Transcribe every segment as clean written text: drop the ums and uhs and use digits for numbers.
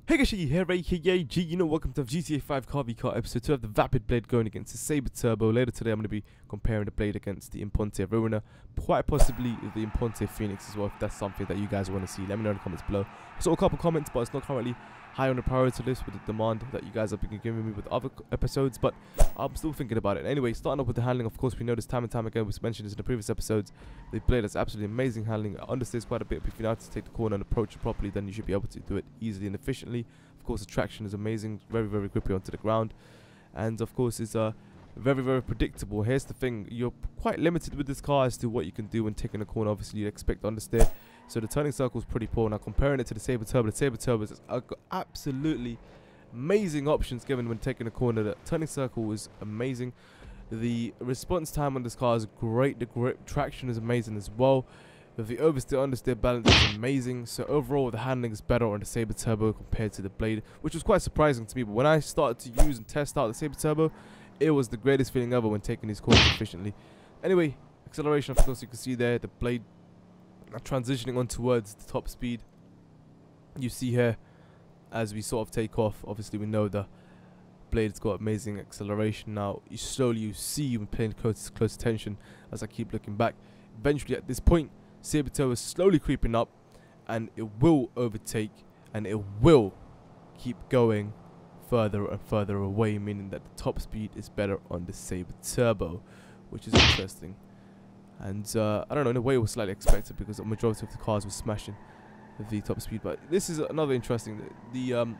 Hey guys, here, aka G, welcome to GTA 5 Car v Car episode 2 of the Vapid Blade going against the Sabre Turbo. Later today I'm going to be comparing the Blade against the Imponte Ruiner, quite possibly the Imponte Phoenix as well, if that's something that you guys want to see. Let me know in the comments below. I saw a couple comments, but it's not currently high on the priority list with the demand that you guys have been giving me with other episodes, but I'm still thinking about it. Anyway, starting off with the handling, of course, we know this time and time again, we mentioned this in the previous episodes, the Blade has absolutely amazing handling. It understays quite a bit, but if you know how to take the corner and approach it properly, then you should be able to do it easily and efficiently. Of course, the traction is amazing, very grippy onto the ground, and of course it's very predictable. Here's the thing, you're quite limited with this car as to what you can do when taking a corner. Obviously you'd expect understeer, so the turning circle is pretty poor. Now comparing it to the Sabre Turbo, the Sabre Turbo has got absolutely amazing options given when taking a corner. The turning circle is amazing, the response time on this car is great, the grip traction is amazing as well. The oversteer understeer balance is amazing, so overall the handling is better on the Sabre Turbo compared to the Blade, which was quite surprising to me. But when I started to use and test out the Sabre Turbo, it was the greatest feeling ever when taking these corners efficiently. Anyway, acceleration, of course, you can see there the Blade transitioning on towards the top speed. You see here as we sort of take off, obviously we know the Blade's got amazing acceleration. Now you see when paying close attention as I keep looking back, eventually at this point Sabre Turbo is slowly creeping up, and it will overtake, and it will keep going further and further away, meaning that the top speed is better on the Sabre Turbo, which is interesting. And I don't know, in a way it was slightly expected because the majority of the cars were smashing the top speed. But this is another interesting, the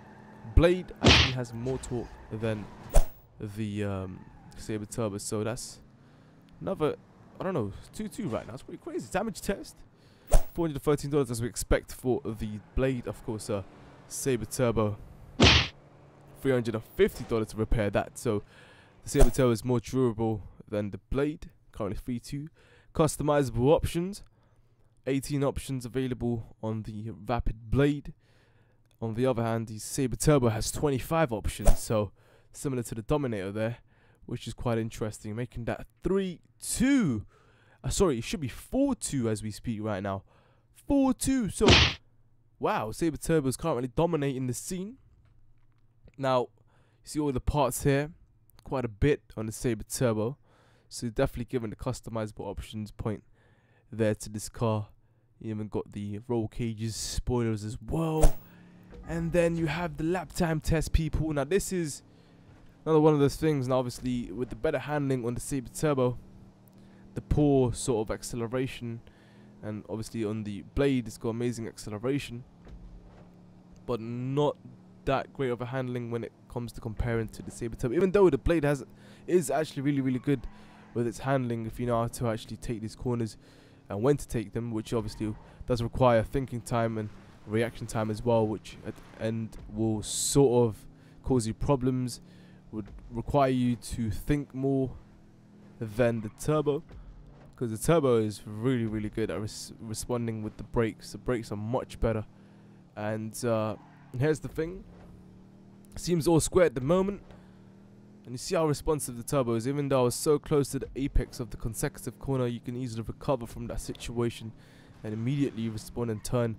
Blade actually has more torque than the Sabre Turbo, so that's another, I don't know, 2-2 right now. It's pretty crazy. Damage test, $413 as we expect for the Blade. Of course, Sabre Turbo, $350 to repair that. So the Sabre Turbo is more durable than the Blade. Currently 3-2. Customizable options, 18 options available on the Vapid Blade. On the other hand, the Sabre Turbo has 25 options, so similar to the Dominator there, which is quite interesting, making that 3-2. Sorry, it should be 4-2 as we speak right now. 4-2. So, wow, Sabre Turbo is currently dominating the scene. Now, you see all the parts here, quite a bit on the Sabre Turbo. So, definitely given the customizable options point there to this car. You even got the roll cages, spoilers as well. And then you have the lap time test, people. Now, this is another one of those things. Now, obviously, with the better handling on the Sabre Turbo, the poor sort of acceleration, and obviously on the Blade, it's got amazing acceleration, but not that great of a handling when it comes to comparing to the Sabre Turbo. Even though the Blade is actually really good with its handling, if you know how to actually take these corners and when to take them, which obviously does require thinking time and reaction time as well, which at the end will sort of cause you problems, would require you to think more than the Turbo, because the Turbo is really good at responding with the brakes. The brakes are much better, and here's the thing, seems all square at the moment, and you see how responsive the Turbo is. Even though I was so close to the apex of the consecutive corner, you can easily recover from that situation and immediately respond and turn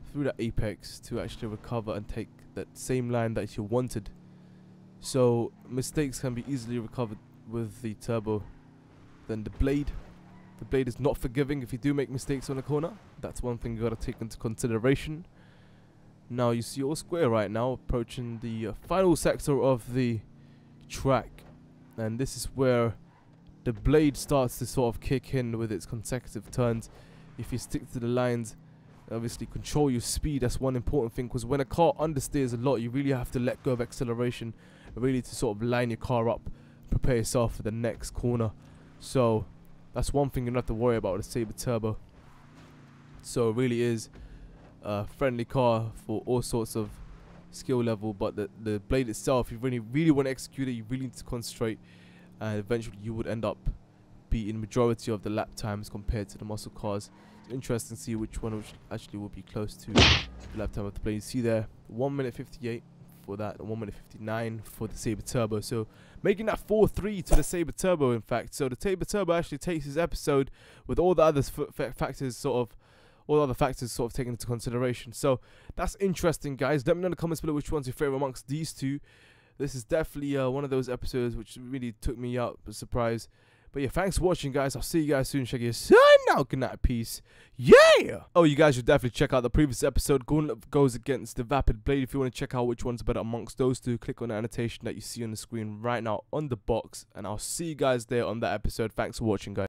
through that apex to actually recover and take that same line that you wanted. So mistakes can be easily recovered with the Turbo than the Blade. The Blade is not forgiving if you do make mistakes on a corner. That's one thing you gotta take into consideration. Now you see all square right now, approaching the final sector of the track, and this is where the Blade starts to sort of kick in with its consecutive turns. If you stick to the lines, obviously control your speed. That's one important thing, because when a car understeers a lot, you really have to let go of acceleration, really to sort of line your car up, prepare yourself for the next corner. So that's one thing you don't have to worry about with the Sabre Turbo. So it really is a friendly car for all sorts of skill level, but the Blade itself, you really want to execute it, you really need to concentrate, and eventually you would end up beating majority of the lap times compared to the muscle cars. It's interesting to see which one actually will be close to the lap time of the Blade. You see there 1 minute 58 for that, and 1 minute 59 for the Sabre Turbo, so making that 4-3 to the Sabre Turbo, in fact. So the Sabre Turbo actually takes his episode with all the other factors sort of all other factors sort of taken into consideration. So that's interesting, guys. Let me know in the comments below which one's your favorite amongst these two. This is definitely one of those episodes which really took me out by surprise. But yeah, thanks for watching, guys. I'll see you guys soon. Check your sign out. Good night. Peace. Yeah! Oh, you guys should definitely check out the previous episode. Gauntlet goes against the Vapid Blade. If you want to check out which one's better amongst those two, click on the annotation that you see on the screen right now on the box. And I'll see you guys there on that episode. Thanks for watching, guys.